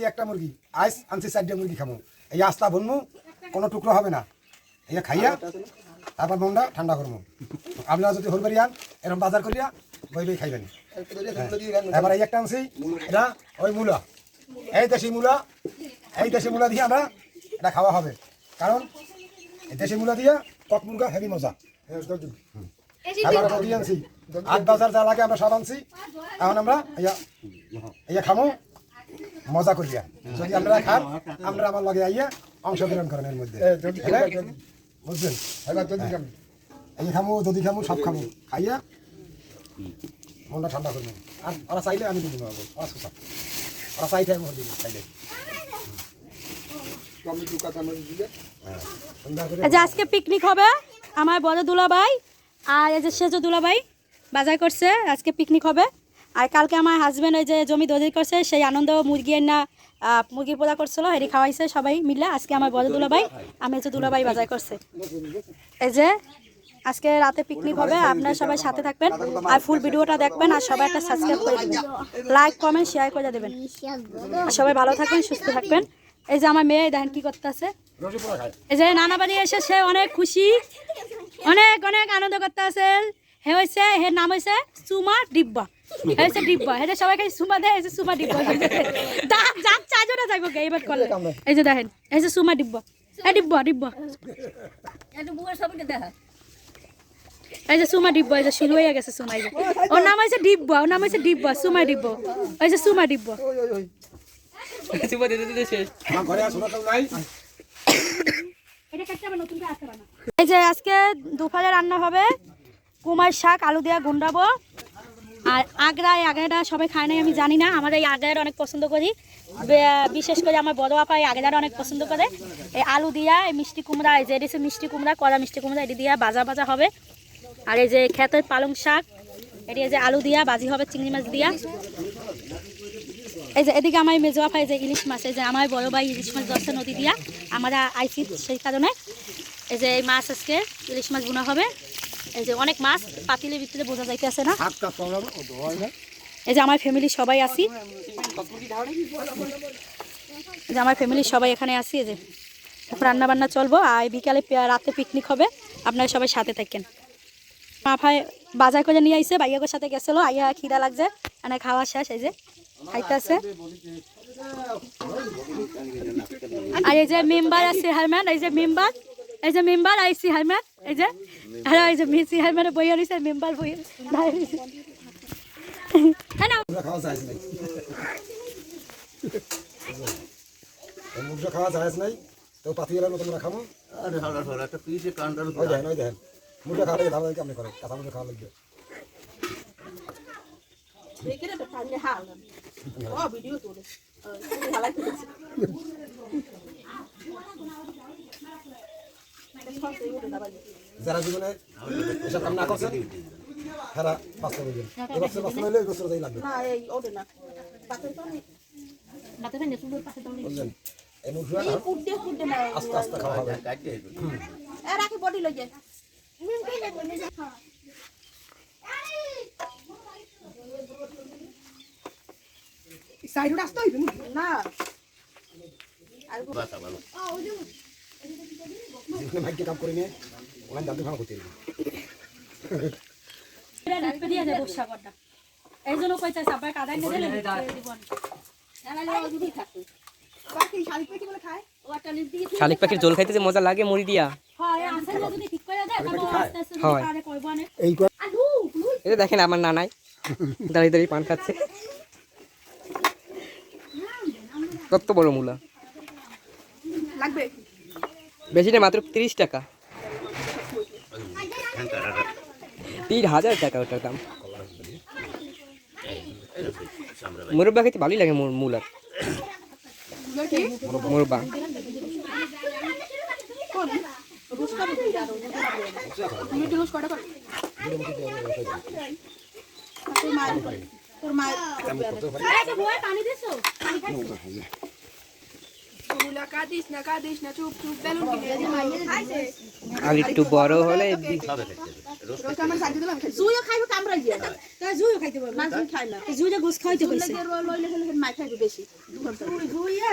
একটা মুরগি আইস আনছি 4টা মুরগি খামু এই আস্তা ভনমু কোনো টুকরো হবে না এই খাইয়া তারপর মনটা ঠান্ডা করবো আপনারা যদি হলবাড়ি আন এরকম বাজার করিয়া বই বই খাইবেন এবার এই একটা আনছি এটা ওই মূলা এই দেশি মূলা দিয়ে আমরা এটা খাওয়া হবে কারণ এই দেশি মূলা দিয়ে কক মুরগা হেভি মজা দিয়ে আনছি 8 বাজার যা লাগে আমরা সব আনছি এখন আমরা ইয়া খামো মজা করিয়া যদি আমরা খান আমরা আমার লগে আইয়া অংশগ্রহণ করেন এর মধ্যে বুঝছেন এই খামো যদি খামো সব খামো খাইয়া মনটা ঠান্ডা করবো আর ওরা চাইলে আমি দিব ওরা চাইতে আমি দিব চাইলে আজকে পিকনিক হবে আমার বড় দুলাভাই আর এই যে সেজ দুলাভাই বাজার করছে আজকে পিকনিক হবে আর কালকে আমার হাজবেন্ড ওই যে জমি দলিল করছে সেই আনন্দ মুরগি না মুরগির পোড়া করছিল হেরি খাওয়াইছে সবাই মিলে আজকে আমার বড় দুলাভাই আমি যে দুলাভাই বাজার করছে এই যে আজকে রাতে পিকনিক হবে আপনারা সবাই সাথে থাকবেন আর ফুল ভিডিওটা দেখবেন আর সবাই একটা সাবস্ক্রাইব করে দেবেন লাইক কমেন্ট শেয়ার করে দেবেন সবাই ভালো থাকবেন সুস্থ থাকবেন এই যে আমার মেয়ে দেখেন কি করতেছে এই যে নানা বাড়ি এসে সে অনেক খুশি অনেক অনেক আনন্দ করতে আছে হে হয়েছে হের নাম হয়েছে সুমা ডিব্বা হয়েছে ডিব্বা হেটা সবাই খালি সুমা দেয় এই যে সুমা ডিব্বা যাক চারজনে যাইব এইবার করলে এই যে দেখেন এই যে সুমা ডিব্বা এই ডিব্বা ডিব্বা এই যে সুমা ডিব্বা এই যে শুরু হয়ে গেছে সুমা এই যে ওর নাম হয়েছে ডিব্বা ওর নাম হয়েছে ডিব্বা সুমা ডিব্বা এই যে সুমা ডিব্বা এই যে আজকে দুপুরে রান্না হবে কুমার শাক আলু দিয়া গুন্ডাবো আর আগ্রাটা সবাই খায় নাই আমি জানি না আমার এই আগ্রাটা অনেক পছন্দ করি বিশেষ করে আমার বড় আপা এই আগ্রাটা অনেক পছন্দ করে এই আলু দিয়া এই মিষ্টি কুমড়া এই যে এটি মিষ্টি কুমড়া কড়া মিষ্টি কুমড়া এটি দিয়া ভাজা হবে আর এই যে ক্ষেতের পালং শাক এটি এই যে আলু দিয়া ভাজি হবে চিংড়ি মাছ দিয়া এই যে এদিকে আমার মেজো আপা এই যে ইলিশ মাছ এই যে আমার বড় ভাই ইলিশ মাছ ধরছে নদী দিয়া আমরা আইসি সেই কারণে এই যে এই মাছ আজকে ইলিশ মাছ বোনা হবে এই যে অনেক মাছ পাতিলের ভিতরে বোঝা যাইতেছে না এই যে আমার ফ্যামিলি সবাই আসি এই যে আমার ফ্যামিলি সবাই এখানে আসি এই যে রান্না বান্না চলবো আর বিকালে রাতে পিকনিক হবে আপনারা সবাই সাথে থাকেন মাফায় বাজার করে নিয়ে আইসে ভাইয়ার সাথে গেছিল আইয়া খিদা লাগছে মানে খাওয়া শেষ এই যে খাইতেছে আর এই যে মেম্বার আছে হারমান এই যে মেম্বার আইসি হারমান এই যে আর এই যে মিসি হারমানে বইয়া রইছে মেম্বার বইয়া রইছে খাওয়া যায় নাই মুরগা খাওয়া যায় নাই তো পাতিয়েলার মতো আমরা খাবো আরে হালা হালা একটা পিসে কান্ডাল ওই দেখেন মুরগা খাওয়া লাগে ধারা কেমনে করে কাঁচা মুরগা খাওয়া লাগবে দেখেন তো পারলে হাল ও ভিডিও তোলে হালাই দিতেছে যারা জীবনে এসব কাম না করছে তারা বাস্তব হইবেন এই বছর বাস্তব হইলে এই বছর যাই লাগবে না এই ওঠে না পাতে তো নেই পাতে না সুন্দর পাতে তো নেই বুঝলেন এই মুরগা না কুড্ডে না আস্তে আস্তে খাওয়া হবে কাটতে এ রাখি বডি লই যায় সাইডটা আসতে হইবে না আর বাতা ভালো ওই যে যেখানে ভাগ্য কাম করে নিয়ে ওখানে দাম খাওয়া করতে হবে এটা ডাকতে দিয়া যায় বর্ষাকরটা এইজন্য কইতাছ আবার কাদাই না দিলে দিবন নালে ওদিকে থাকে পাখি শালিক পাখি বলে খায় ওটা লিজ দিয়ে শালিক পাখির ঝোল খাইতে যে মজা লাগে মুড়ি দিয়া হ্যাঁ আসলে যদি ঠিক করে দেয় তবে আস্তে আস্তে পারে কইবো না এই এই দেখেন আমার নানাই দাঁড়িয়ে দাঁড়িয়ে পান খাচ্ছে কত বড় মূলা লাগবে বেশি না মাত্র 30 টাকা 3000 টাকা ওটার দাম মুরব্বা খেতে ভালোই লাগে মূলার মুরব্বা আর একটু বড় হলে জুইও খাইব কামড়াই দিয়া তা জুইও খাইতে পারবে মাছ খাই না জুইটা গোস খাইতে বলছে মাই খাইবে বেশি জুইয়া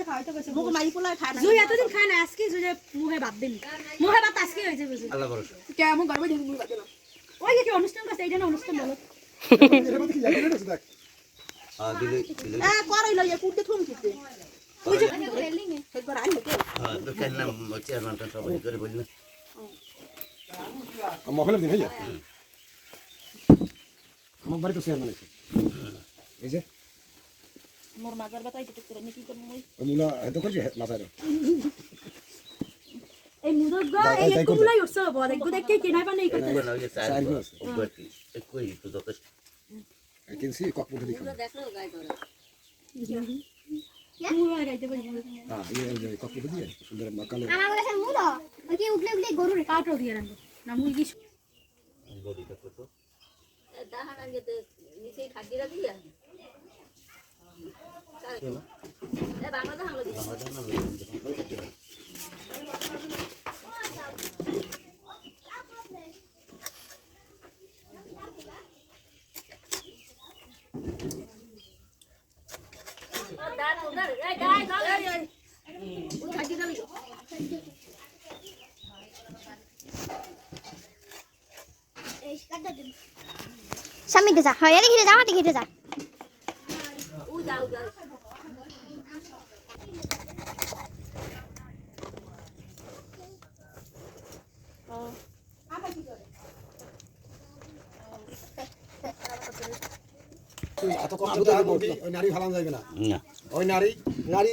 খাইতে বলছে মুখ মাই পোলা খায় না জুই এতদিন খায় না আজকে জুইয়া মুখে ভাত দিন মুখে ভাত আজকে হইছে বুঝি আল্লাহ ভরসা কেমন গর্ব দিন মুখ ভাত দিলাম ওই যে কি অনুষ্ঠান করছে এইটা না অনুষ্ঠান বলো এর মধ্যে কি জানি না দেখ দিলে করাই লইয়া কুটতে থুম কিতে ওই যে একবার আই হতে তো কেন চেয়ারম্যানটা সবাই করে বলি না আমার হলে দিন ভাইয়া আমার বাড়ি তো চেয়ারম্যান আছে এই যে মোর মাজার বাতাই দিতে করে নি কি করব মই ওই মুলা এত করছে মাথায় এই মুদগা এই এক কুলাই উঠছে বড় এক দেখতে কি নাই পানি করতে না ওই যে চার উপরটি কই তো যথেষ্ট কিনছি ককপুট দেখো দেখো গায় করে মুলা গাইতে পারি হ্যাঁ এই যে ককপুট দিয়ে সুন্দর মাকালে আমার বলে স্যার মুলো ওই কি উগলে উগলে গরুর কাটো দিয়ে রাখবো না মুরগি বডিটা কত দাহান আনতে নিচে খাগিরা দিয়া এ বাংলা দাহান লাগি দাঁড় দাঁড় এই গায় দাঁড় ওই খাগিরা লাগি সামনে যা হয় এদিকে যা হাতে ঘিরে যা ও যাও যাও এত কষ্ট করে ওই নারী ভালো যাবে না না ওই নারী নারী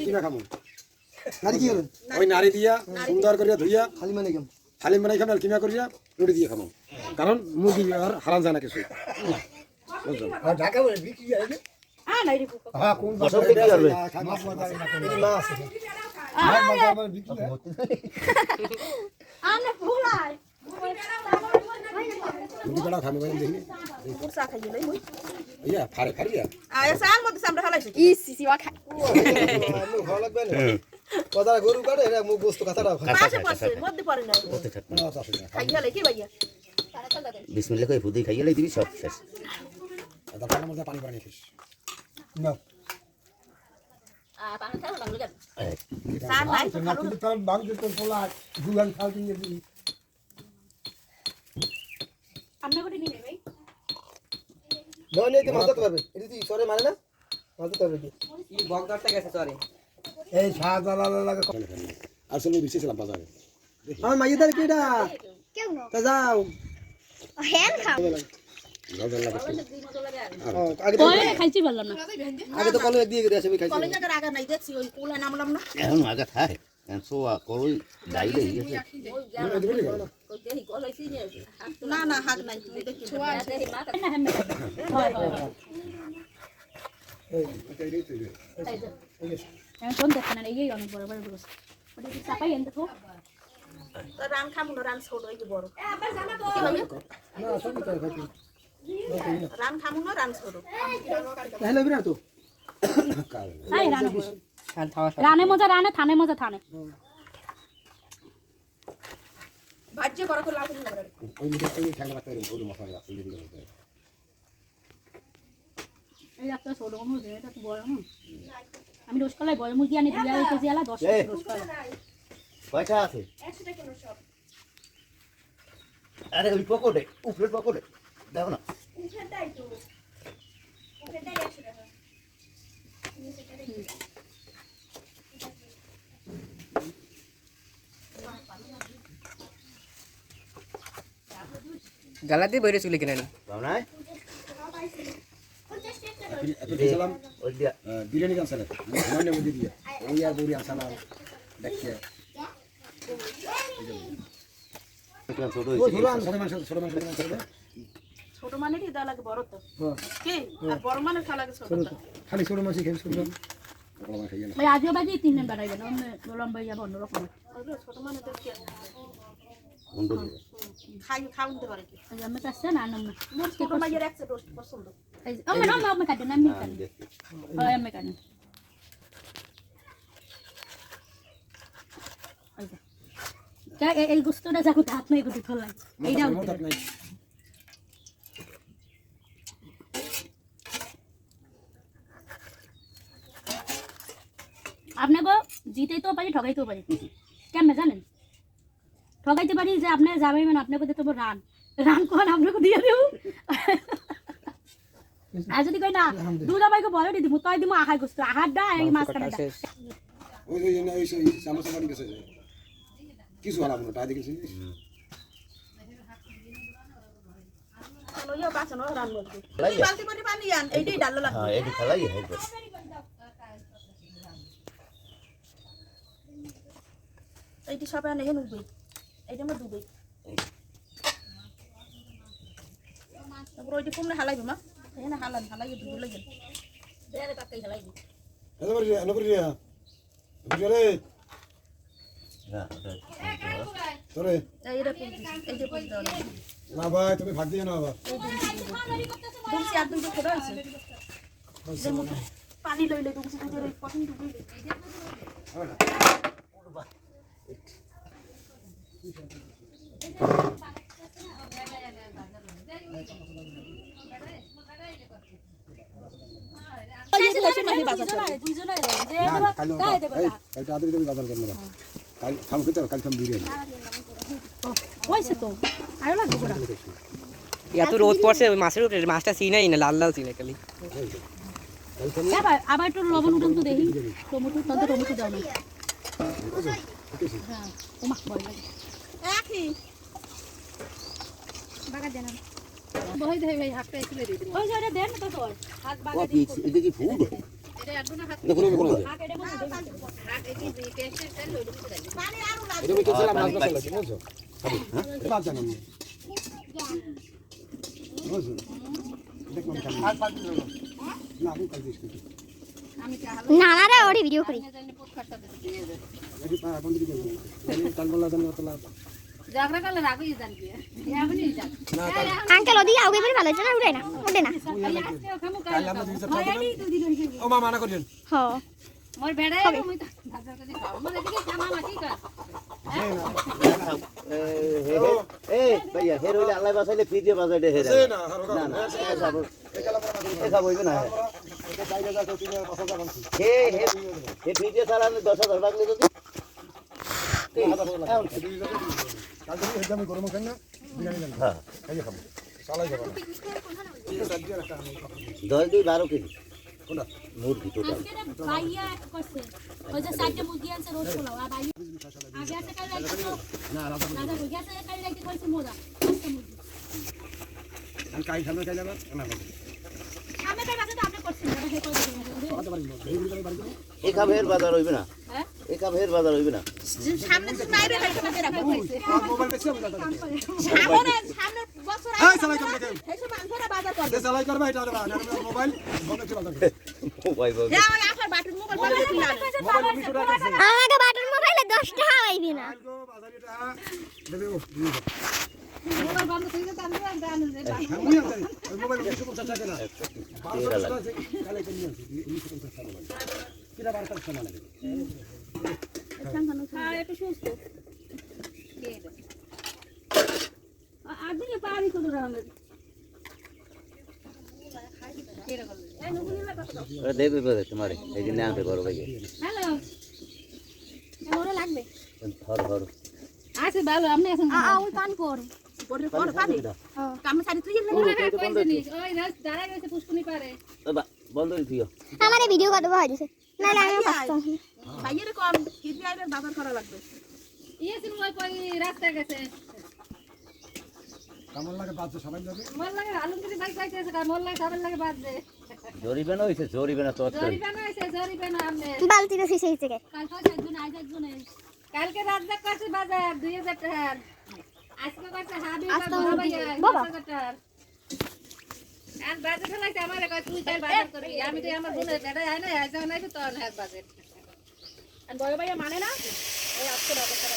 কিনা খামু নারী কি হলেন ওই নারী দিয়া সুন্দর করিয়া ধুইয়া হালিম বানাই খাম কিনা করিয়া রুটি দিয়ে খামু কারণ মুরগি আর হারাম যায় না কিছু ঢাকা বলে বিক্রি আছে নাই রে হ্যাঁ কোন বছর বিক্রি করবে মাছ মাছ আছে আনে ফুলাই মুরগি বড় খামু বাইরে দেখি কুরসা খাইলে লই মই ইয়া ফারে ফারিয়া আয় সাল মধ্যে সামনে হালাইছে ই সিসি ওয়া খাই মুখ ভালো লাগবে না কথা গরু কাটে এটা মুখ গোস্ত কাটাটা পাশে পাশে মধ্যে পড়ে না খাই গেলে কি ভাইয়া বিসমিল্লাহ কই ফুদি খাইয়ে দিবি সব শেষ তারপর মধ্যে পানি পানি খাইস না পানি খাও বাংলা গান সাল নাই তো না কিন্তু কাল বাংলা তো পোলা দুলান খাল দিয়ে দিবি আমরা করে নিয়ে ভাই নয় তো মারতে পারবে এটা তুই সরে মারে না মারতে পারবে কি ই বগদারটা গেছে সরি এই সাদা লাগে আসলে বিশেষলাম বাজারে আমার মাইয়াদার কিডা কেউ না তা যাও হ্যান খাও আগে তো খাইছি বললাম না আগে তো কলে দিয়ে গেছে আমি খাইছি কলেজ জায়গার আগে নাই দেখছি ওই কোলা নামলাম না এখন আগা থাকে এখন সোয়া করই ডাইলে গেছে ওই গান কই দেহি কলাইছি নে না না হাগ নাই দেখি দেহি মাথা না হ্যাঁ হয় হয় কোন দেখেন না এই অনেক বড় বড় বড় ওটা কি চাপাই এনে তো রান খামু না রান ছোট এই বড় রান খামু না রান ছোট তাহলে বিরা তো এই রান আর খাওয়া রানে মজা রানে থানে মজা থানে ভাজ্য করা করে লাভ না ওই মিটার ওই ঠান্ডা রাখতে হবে ওই মশলা ওই দিকে দিতে এই একটা ছোট মুরগি এটা তো বড় না আমি রোজ কলাই বড় মুরগি আনি 2 কেজি আলা 10 কেজি রোজ কলাই কয়টা আছে 100 টাকা সব আরে ওই পকোড়ে উপরে পকোড়ে দাও না উঠেটাই তো উঠেটাই 100 টাকা গালাতে বইরে চুলি কিনে না দাও না দিলাম ওই দিয়া বিরিয়ানি গান সালাদ মানে মধ্যে দিয়া ওই আর বড়ি আসানা দেখছে ছোট ওই ছোট মাংস ছোট মানে কি দা লাগে বড় তো কি আর বড় মানে খা লাগে ছোট খালি ছোট মাছ খেয়ে ছোট বড় মাছ খাইয়ে না ভাই আজও বাজি 3 দিন বাড়াইবেন অন্য লম্বা ইয়া বন্ধ রকম ছোট মানে তো কি বন্ধ খাউনতে পারে কি আমি কাছে না না মোর ছোট মাইয়ের একটা রোস্ট পছন্দ এই আমি কাটে না আমি কাটে হয় আমি কাটে এই গোস্তটা যাকো হাত নাই গুটি ফলাই এইটা আপনাকে জিতেইতেও পারি ঠকাইতেও পারি কেন জানেন ঠকাইতে পারি যে আপনি যাবেন আপনাকে দিতে রান রান কোন আপনাকে দিয়ে দেব আর যদি কই না দুলা ভাইকে বলে দিদি মু তাই দিমু আহার গোস্ত আহারটা এই মাছ কাটা ওই সামোসা বাড়ি গেছে কিছু হলাম না তাই দেখেছিস লইয়া বাঁচানো রান বলতে খেলাই বালতি করে পানি আন এইটাই ডাললো লাগবে হ্যাঁ এটি খেলাই হয় এইটি সব আনে হেন উঠবে এইটা আমরা ডুবে তারপর ওইটি কমলে হালাইবে মা এখানে হালাইয়ে ডুবে লাগবে দেয়ালে পাকাই হালাইবে তোরে এইটা এই যে পড়ি দাও না ভাই তুমি ভাগ দিয়ে না বাবা দুমসি আর দুটো খোদা আছে পানি লইলে দুমসি দুটো ওই পছন্দ ডুবে এত রোদ পড়ছে ওই মাছের উপরে মাছটা চিনাই না লাল লাল চিনে খালি আবার একটু লবণ উঠুন তো দেখি টমেটো টমেটো দাও না হ্যাঁ ওমা ভয় লাগে রাখি বাগা দেন বই দেই ভাই হাতটা একটু দিয়ে দিন ওই জোরে দেন তো তোর হাত বাগা কি এটা কি ফুড এটা একটু না হাত দেখুন দেখুন হাত এটা বন্ধ হাত এই যে টেস্টের তেল লইলো পানি আরো না এটা কি ছিলাম মাছ মশলা কি বুঝছো হ্যাঁ বাদ জানো বুঝছো দেখো আমি আর পাঁচ দিন না আমি কাল দিস আমি কি না না রে ওরে ভিডিও করি এটি বন্ধ করে দেব আমি কাল বলা জানো তো লাভ জাগরা কালে রাগই জানবি এমনি যাক আঙ্কেল ওদিকে আগে বের ভালো না উড়ে না কাল আমরা দিছে ও মা মানা করেন হ মোর বেড়াই মই ভাজা করে খাও মোর এদিকে জামা মাটি কর এই ভাইয়া হের হইলে আল্লাহ বাসাইলে ফ্রি দিয়ে বাজাইতে হেরে না না না এ খাবো হইবে না এটা 4000 তো 3000 বলছি হে হে হে ফ্রি দিয়ে ছাড়া 10000 লাগলে যদি কাল তুমি হেজামে গরম খান না বিরিয়ানি দেন হ্যাঁ খাইয়ে খাবো চালাই যাবে এটা সবজি রাখা আমি 10 দিয়ে 12 কেজি কোনটা মুরগি টোটাল ভাইয়া করছে ওই যে সাইডে মুরগি আছে রোজ পোলাও আর ভাই আগে আছে কাল রাইতে না রাজা দাদা মুরগি আছে কাল রাইতে কইছে মোরা আজকে মুরগি আমি কাই খাবে কাই যাবে না আমি কাল বাজে তো আপনি করছেন দাদা হে কইছে কত পারি না এই ভিতরে বাড়ি এই খাবের বাজার হইবে না হ্যাঁ এই খাবের বাজার হইবে না সামনে তো বাইরে রাখতে হবে রাখতে হইছে মোবাইল বেশি আমি দাদা সামনে বছর এই চালাই করবে কেন এইসব মাংসরা বাজার করে এই চালাই করবে এটা না মোবাইল বন্ধ করে বাজার মোবাইল যা ওই আফার বাটন মোবাইল বন্ধ করে দিলাম মোবাইল 20 টাকা আছে আমাকে বাটন মোবাইলে 10 টাকা আইবি না কালকে বাজার এটা দেবে ও মোবাইল বন্ধ করে দিলাম আমি জানি যে আমি জানি মোবাইল 250 টাকা না 500 টাকা আছে কালে কিনে আনছি 250 টাকা কিরা বার করতে না লাগে হ্যাঁ একটু সুস্থ আদিকে পারি কত রামের দেবে বলে তোমারে এই দিন আনতে বড় ভাই হ্যালো ওরে লাগবে ধর ধর আছে ভালো আপনি আছেন ওই পান কর পরে পরে পানি কাম সারি তুই না ওই দাঁড়া গেছে পুষ্কুনি পারে বন্ধ দিও আমারে ভিডিও করতে হয় দিছে না না আমি পারতাম ভাইয়ের কম কিডনি আইবে বাজার করা লাগবে ইয়েছিল ওই কই রাস্তা গেছে কেমন লাগে বাজে সবাই যাবে মন লাগে আলমগীর বাইক পাইতেছে কার মন লাগে সবার লাগে বাজে জরিবে না হইছে জরিবে না তোর জরিবে না আমনে বালতিতে শিশে থেকে কাল কইছে একজন আইজ একজন কালকে রাত দেখ কইছে বাজার 2000 টাকা আজকে কইছে হাবি বাবা আর বাজার ফেলাইছে আমারে কই তুই তাই বাজার করবি আমি তো আমার বোনের বেটা আই না আইজ নাই তো তোর হাত বাজার আর বড় ভাইয়া মানে না এই আজকে বাজার করা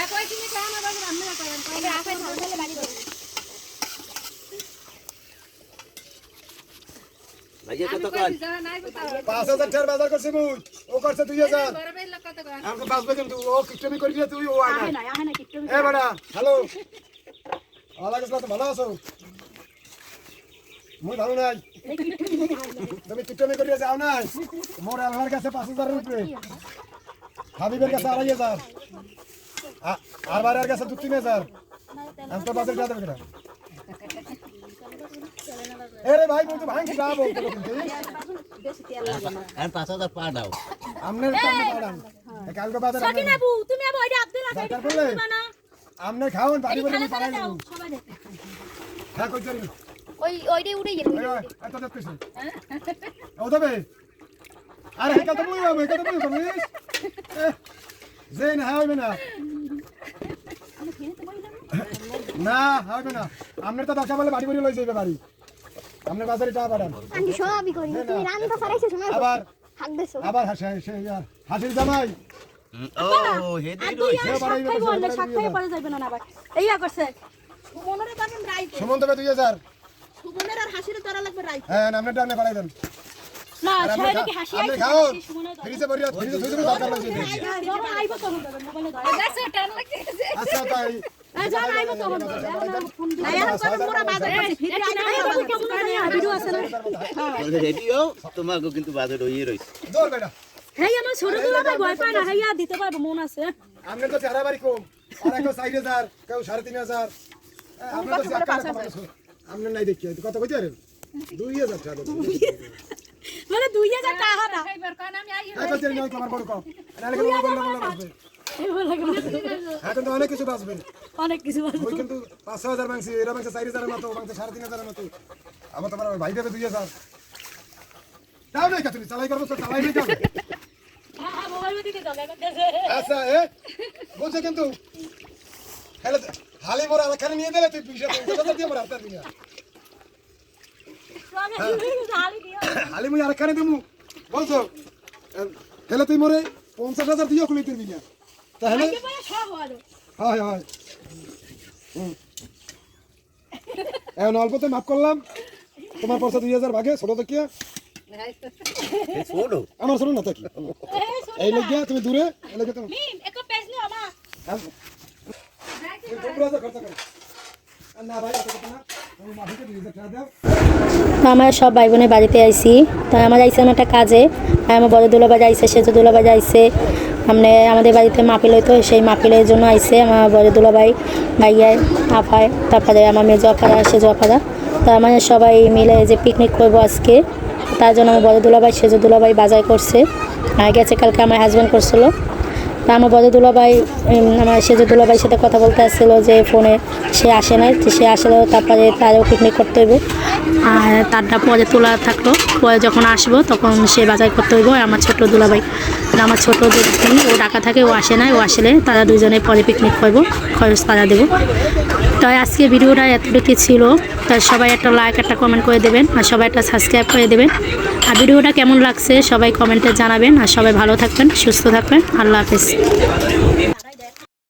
এক ওই কিনে কা আমার বাজার আমরা করেন কই আপে ঢালে বাড়ি দেব ভাইয়া কত কাজ 5000 টাকার বাজার করছি মুই ও করছে 2000 বড় ভাই লোক কত আমাকে বাঁচবে কিন্তু ও কিচ্ছুমি করি দিয়ে তুই ও আয় আহে না না আহে না কিট্টু এ বেটা হ্যালো ভালো লাগছে তো ভালো আছো মুই ভালো নাই তুমি কিচ্ছুমি করি যাও না মোর আল্লাহর কাছে 5,000 রুপয়ে হাবিবের কাছে 2,500 আর বারের কাছে 2-3,000 আমি তো বাজার যাবে না এরে ভাই মুই তো ভাঙছি যাবো আর 5,000 পা দাও আমনের সামনে পাড়ান কালকে বাজার সকি নেবু তুমি আবার ওইটা আব্দুল আগে দরকার পড়লে আমনে খাওন বাড়ি বাড়ি খালা পাড়াই দাও দেবো সবাই দেখে হ্যাঁ কই চলি ওইটাই উড়ে গেল এত দেখতেছি ও তবে আরে হেকা তো মুই হেকা তো মুই তুমি জেন হাইবে না না হাইবে না আমনের তো দরকার বলে বাড়ি বাড়ি লই যাইবে বাড়ি আমনে বাজারে টা পাড়ান আমি সবই করি তুমি রান্না ফারাইছো সময় আবার হাক দেছো আবার হাসির জামাই ও হে আর তুই আর শাক খাইবো না শাক খাইয়ে পরে যাইবে না আবার এইয়া করছে সুমনের পাবেন রাইতে সুমন তবে 2,000 সুমনের আর হাসির তোরা লাগবে রাইতে হ্যাঁ আমনে টানে পাড়াই দেন না আর সেই নাকি হাসি আপনি আইছে খাওন সুমনের ফ্রিজে ভরিয়া ফ্রিজে থই দেবে দরকার লাগছে জন আইবো তো মোবাইলে ধরে দেখছো টান লাগতেছে আচ্ছা তাই জন আইবো তো ফোন দিই এখন কত মোরা বাজার করছি ফিরে ভিডিও আছে না রেডিও তোমাকে কিন্তু বাজার হইয়ে রইছে দৌড় বেটা হেই আমার ছোট দুলা ভাই ভয় পায় না হেইয়া দিতে পারবো মন আছে আমনে তো চেহারা বাড়ি কম আর কেউ 4,000 কেউ 3,500 আমনে তো আমনে নাই দেখি কত কইতে আরে 2,000 টাকা মানে 2000 টাকা না এবার কোন আমি আই এখন তেল নয় তোমার বড় কম নালে কেন বললে বাঁচবে এখন তো অনেক কিছু বাঁচবে অনেক কিছু বল ওই কিন্তু 5,000 মাংসি এরা মাংসি 4,000 এর মতো মাংসি 3,500 এর মতো আবার তোমার ভাই দেবে 2,000 দাও না তুমি চালাই করবো তো চালাই নাই যাবে মোবাইল দিতে দাও আচ্ছা এ বলছে কিন্তু হেলে হালে মোর আলাখানে নিয়ে দিলে তুই 2,000 দিয়ে মোর হাতে দিয়া হালে মুই আলাখানে দেবো বলছো হেলে তুই মোরে 50,000 দিয়ে খুলে দিবি না তাহলে হয় হয় এখন অল্পতে মাফ করলাম তোমার পয়সা 2,000 ভাগে ছোট তো কি ছোট আমার ছোট না থাকি এই লাগিয়া তুমি দূরে এই লাগিয়া তুমি এক পেজ নো আমা আমার সব ভাই বোনের বাড়িতে আইছি তাই আমার আইসি একটা কাজে আমার বড় দুলাভাই আইসে সেজো দুলাভাই আইসে আমাদের বাড়িতে মাপিল হইতো সেই মাপিলের জন্য আইসে আমার বড় দুলাভাই ভাইয়াই আফায় তারপরে আমার মেজো আফারা সেজো আফারা তা আমাদের সবাই মিলে যে পিকনিক করবো আজকে তার জন্য আমার বড় দুলাভাই সেজো দুলাভাই বাজার করছে গেছে কালকে আমার হাজব্যান্ড করছিল তা আমার বড় দুলাভাই আমার সেজো দুলাভাইয়ের সাথে কথা বলতে আসছিল যে ফোনে সে আসে নাই সে আসলে তারপরে তারও পিকনিক করতে হইব আর তারটা পরে তোলা থাকলো পরে যখন আসবো তখন সে বাজার করতে হইব আর আমার ছোটো দুলাভাই আমার ছোটো যে ও ঢাকা থাকে ও আসে নাই ও আসলে তারা দুজনে পরে পিকনিক করবো খরচ তারা দেবো তাই আজকে ভিডিওটা এতটুকু ছিল তাই সবাই একটা লাইক একটা কমেন্ট করে দেবেন আর সবাই একটা সাবস্ক্রাইব করে দেবেন আর ভিডিওটা কেমন লাগছে সবাই কমেন্টে জানাবেন আর সবাই ভালো থাকবেন সুস্থ থাকবেন আল্লাহ হাফেজ